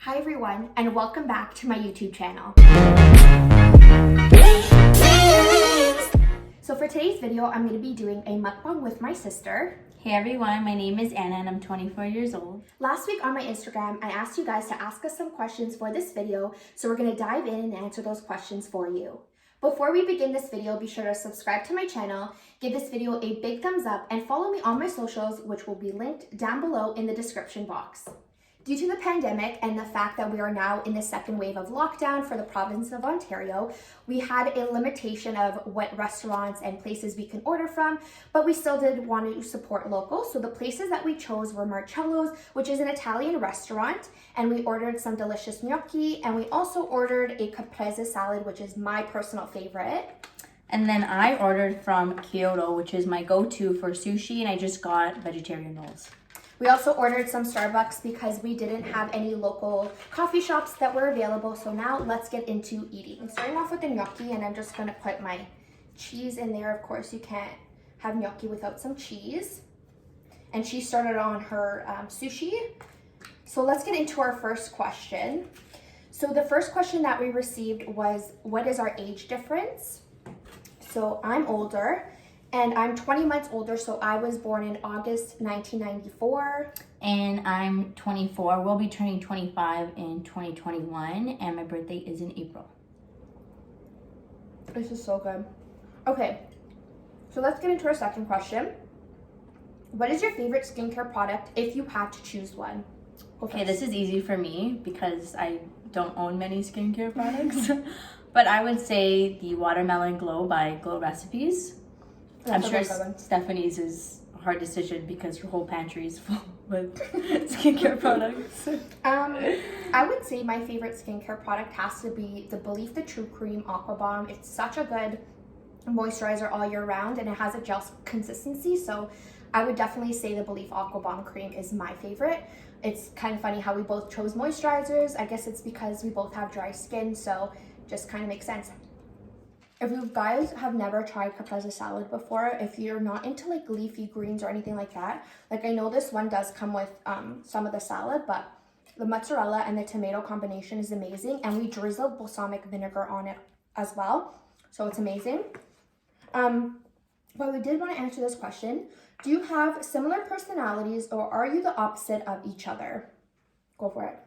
Hi everyone, and welcome back to my YouTube channel. So for today's video, I'm going to be doing a mukbang with my sister. Hey everyone, my name is Anna and I'm 24 years old. Last week on my Instagram, I asked you guys to ask us some questions for this video, so we're going to dive in and answer those questions for you. Before we begin this video, be sure to subscribe to my channel, give this video a big thumbs up, and follow me on my socials, which will be linked down below in the description box. Due to the pandemic and the fact that we are now in the second wave of lockdown for the province of Ontario, we had a limitation of what restaurants and places we can order from, but we still did want to support local. So the places that we chose were Marcello's, which is an Italian restaurant, and we ordered some delicious gnocchi, and we also ordered a caprese salad, which is my personal favorite. And then I ordered from Kyoto, which is my go-to for sushi, and I just got vegetarian rolls. We also ordered some Starbucks because we didn't have any local coffee shops that were available. So now let's get into eating. Starting off with the gnocchi, and I'm just going to put my cheese in there. Of course, you can't have gnocchi without some cheese. And she started on her sushi. So let's get into our first question. So the first question that we received was, what is our age difference? So I'm older. And I'm 20 months older, so I was born in August 1994. And I'm 24. We'll be turning 25 in 2021, and my birthday is in April. This is so good. Okay, so let's get into our second question. What is your favorite skincare product if you had to choose one? Okay, this is easy for me because I don't own many skincare products. But I would say the Watermelon Glow by Glow Recipes. I'm sure Stephanie's is a hard decision because her whole pantry is full with skincare products. I would say my favorite skincare product has to be the Believe the True Cream Aqua Bomb. It's such a good moisturizer all year round, and it has a gel consistency. So I would definitely say the Believe Aqua Bomb cream is my favorite. It's kind of funny how we both chose moisturizers. I guess it's because we both have dry skin, so just kind of makes sense. If you guys have never tried caprese salad before, if you're not into like leafy greens or anything like that, like I know this one does come with some of the salad, but the mozzarella and the tomato combination is amazing, and we drizzled balsamic vinegar on it as well, so it's amazing. But we did want to answer this question. Do you have similar personalities, or are you the opposite of each other? Go for it.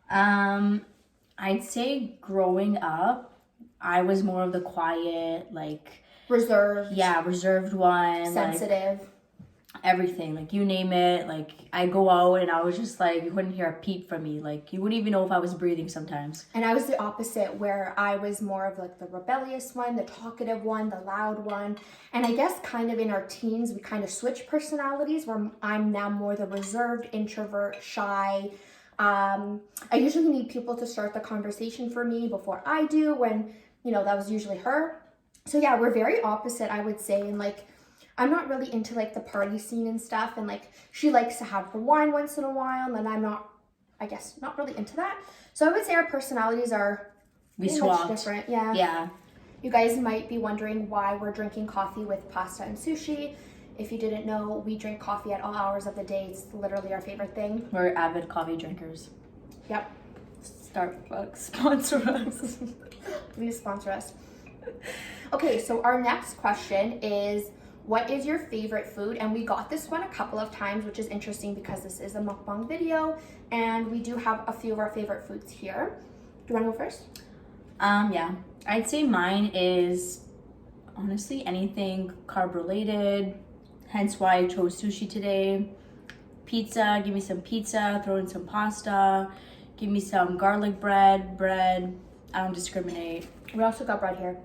I'd say growing up, I was more of the quiet, like... Reserved. Yeah, reserved one. Sensitive. Like, everything. Like, you name it. Like, I go out and I was just like, you wouldn't hear a peep from me. Like, you wouldn't even know if I was breathing sometimes. And I was the opposite, where I was more of like the rebellious one, the talkative one, the loud one. And I guess kind of in our teens, we kind of switched personalities, where I'm now more the reserved, introvert, shy. I usually need people to start the conversation for me before I do, when... you know, that was usually her. So yeah, we're very opposite, I would say. And like, I'm not really into like the party scene and stuff. And like, she likes to have her wine once in a while. And I'm not, I guess, not really into that. So I would say our personalities are much different. Yeah. Yeah. You guys might be wondering why we're drinking coffee with pasta and sushi. If you didn't know, we drink coffee at all hours of the day. It's literally our favorite thing. We're avid coffee drinkers. Yep. Starbucks sponsor us. Please sponsor us. Okay, so our next question is, what is your favorite food? And we got this one a couple of times, which is interesting because this is a mukbang video, and we do have a few of our favorite foods here. Do you want to go first? Yeah. I'd say mine is honestly anything carb related, hence why I chose sushi today. Pizza, give me some pizza, throw in some pasta, give me some garlic bread. I don't discriminate. We also got bread here.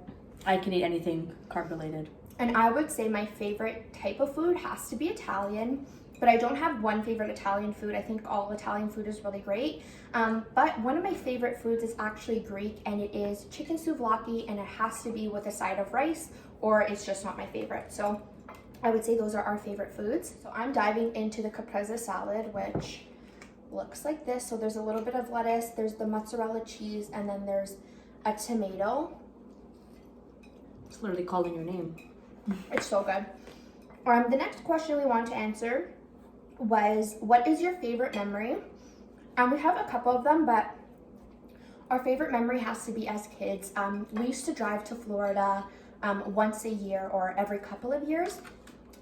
I can eat anything carb related. And I would say my favorite type of food has to be Italian, but I don't have one favorite Italian food. I think all Italian food is really great. But one of my favorite foods is actually Greek, and it is chicken souvlaki, and it has to be with a side of rice, or it's just not my favorite. So I would say those are our favorite foods. So I'm diving into the caprese salad, which looks like this. So there's a little bit of lettuce, there's the mozzarella cheese, and then there's a tomato. It's literally calling your name. It's so good. The next question we want to answer was, what is your favorite memory We have a couple of them, but our favorite memory has to be as kids. We used to drive to Florida once a year or every couple of years.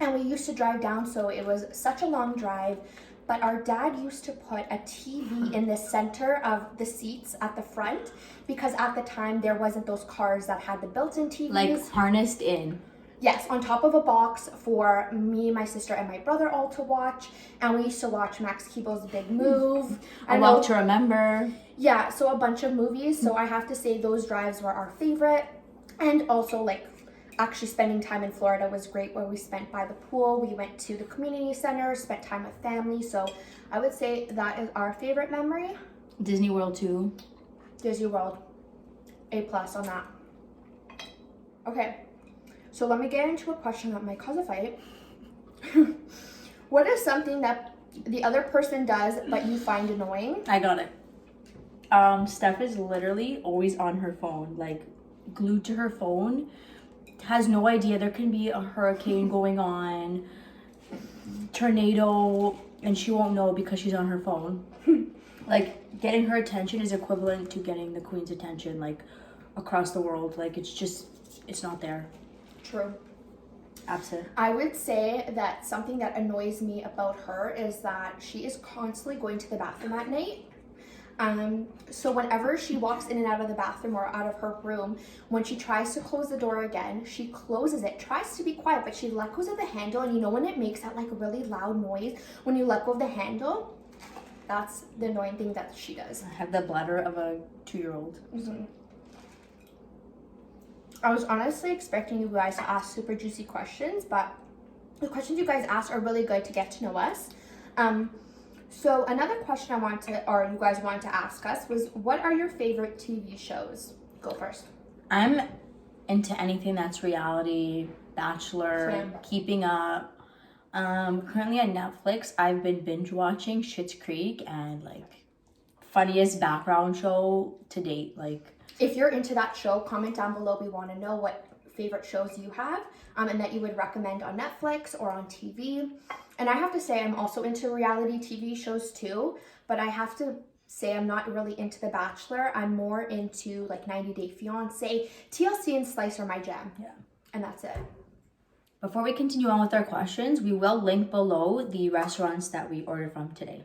And we used to drive down, so it was such a long drive. But our dad used to put a TV in the center of the seats at the front because at the time there wasn't those cars that had the built-in TVs. Like harnessed in. Yes, on top of a box for me, my sister, and my brother all to watch. And we used to watch Max Keeble's Big Move. A Walk to Remember. Yeah, so a bunch of movies. So I have to say those drives were our favorite. And also, like, actually spending time in Florida was great, where we spent by the pool. We went to the community center, spent time with family. So I would say that is our favorite memory. Disney World too. Disney World, A+ on that. Okay, so let me get into a question that might cause a fight. What is something that the other person does but you find annoying? I got it. Steph is literally always on her phone, like glued to her phone. Has no idea there can be a hurricane going on, tornado, and she won't know because she's on her phone. Like, getting her attention is equivalent to getting the queen's attention, like, across the world. Like, it's not there. True. Absolutely. I would say that something that annoys me about her is that she is constantly going to the bathroom at night. So whenever she walks in and out of the bathroom or out of her room, when she tries to close the door again, she closes it, tries to be quiet, but she let goes of the handle. And you know when it makes that like really loud noise when you let go of the handle? That's the annoying thing that she does. I have the bladder of a 2-year-old. Mm-hmm. I was honestly expecting you guys to ask super juicy questions, but the questions you guys asked are really good to get to know us. So another question you guys wanted to ask us was, what are your favorite TV shows? Go first. I'm into anything that's reality, Bachelor, Same. Keeping Up. Currently on Netflix, I've been binge watching Schitt's Creek, and like funniest background show to date. Like, if you're into that show, comment down below. We want to know what favorite shows you have and that you would recommend on Netflix or on TV. And I have to say, I'm also into reality TV shows too, but I have to say I'm not really into The Bachelor. I'm more into like 90 Day Fiancé. TLC and Slice are my jam. Yeah. And that's it. Before we continue on with our questions, we will link below the restaurants that we ordered from today.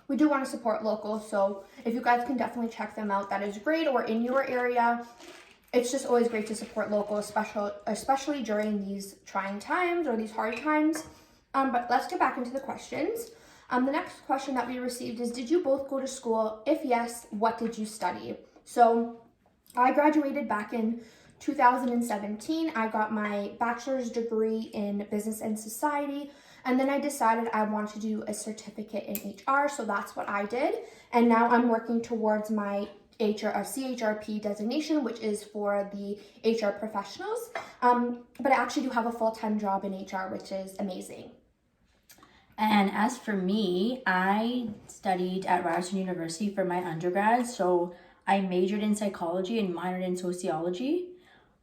We do want to support local, so if you guys can definitely check them out, that is great. Or in your area, it's just always great to support local, especially during these trying times or these hard times. But let's get back into the questions. The next question that we received is, did you both go to school? If yes, what did you study? So I graduated back in 2017. I got my bachelor's degree in business and society. And then I decided I wanted to do a certificate in HR. So that's what I did. And now I'm working towards my CHRP designation, which is for the HR professionals. But I actually do have a full-time job in HR, which is amazing. And as for me, I studied at Ryerson University for my undergrad. So I majored in psychology and minored in sociology.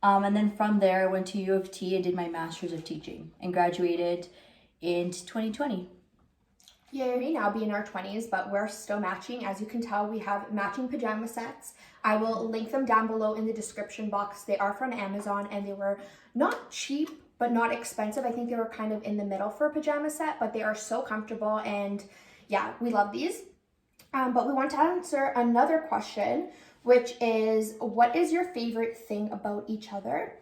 And then from there, I went to U of T and did my master's of teaching and graduated in 2020. Yeah, we now be in our 20s, but we're still matching. As you can tell, we have matching pajama sets. I will link them down below in the description box. They are from Amazon and they were not cheap, but not expensive. I think they were kind of in the middle for a pajama set, but they are so comfortable and yeah, we love these. But we want to answer another question, which is, what is your favorite thing about each other?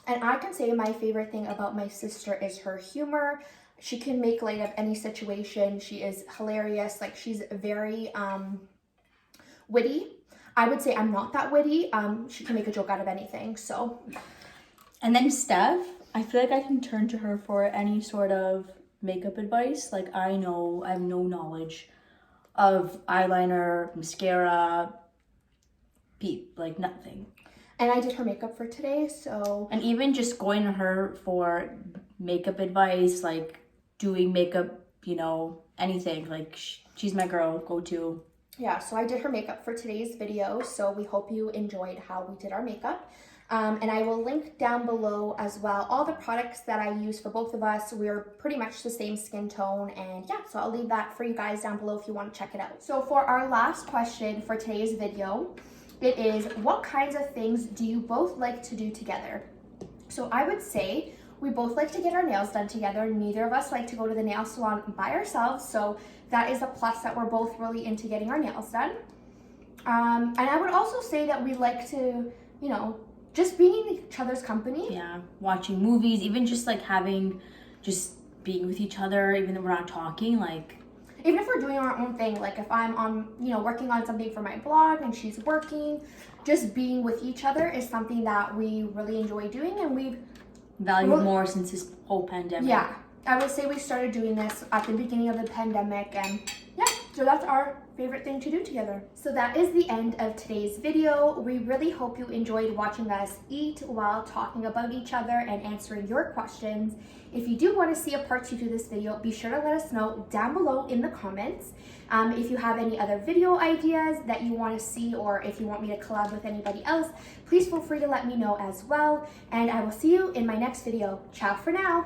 And I can say my favorite thing about my sister is her humor. She can make light of any situation. She is hilarious. Like, she's very witty. I would say I'm not that witty. She can make a joke out of anything, so. And then Steph, I feel like I can turn to her for any sort of makeup advice. Like, I have no knowledge of eyeliner, mascara, like nothing. And I did her makeup for today, so. And even just going to her for makeup advice, like doing makeup, anything. Like, she's my girl, go-to. Yeah, so I did her makeup for today's video, so we hope you enjoyed how we did our makeup. And I will link down below as well all the products that I use for both of us. We're pretty much the same skin tone, and yeah, so I'll leave that for you guys down below if you want to check it out. So for our last question for today's video, it is, what kinds of things do you both like to do together? So I would say we both like to get our nails done together. Neither of us like to go to the nail salon by ourselves, so that is a plus that we're both really into getting our nails done. And I would also say that we like to, you know, just being in each other's company. Yeah, watching movies, even just like just being with each other, even though we're not talking, like. Even if we're doing our own thing, like if I'm on, you know, working on something for my blog and she's working, just being with each other is something that we really enjoy doing, and we've valued more since this whole pandemic. Yeah, I would say we started doing this at the beginning of the pandemic, and yeah, so that's our favorite thing to do together. So that is the end of today's video. We really hope you enjoyed watching us eat while talking about each other and answering your questions. If you do want to see a part 2 to this video, be sure to let us know down below in the comments. If you have any other video ideas that you want to see, or if you want me to collab with anybody else, please feel free to let me know as well. And I will see you in my next video. Ciao for now.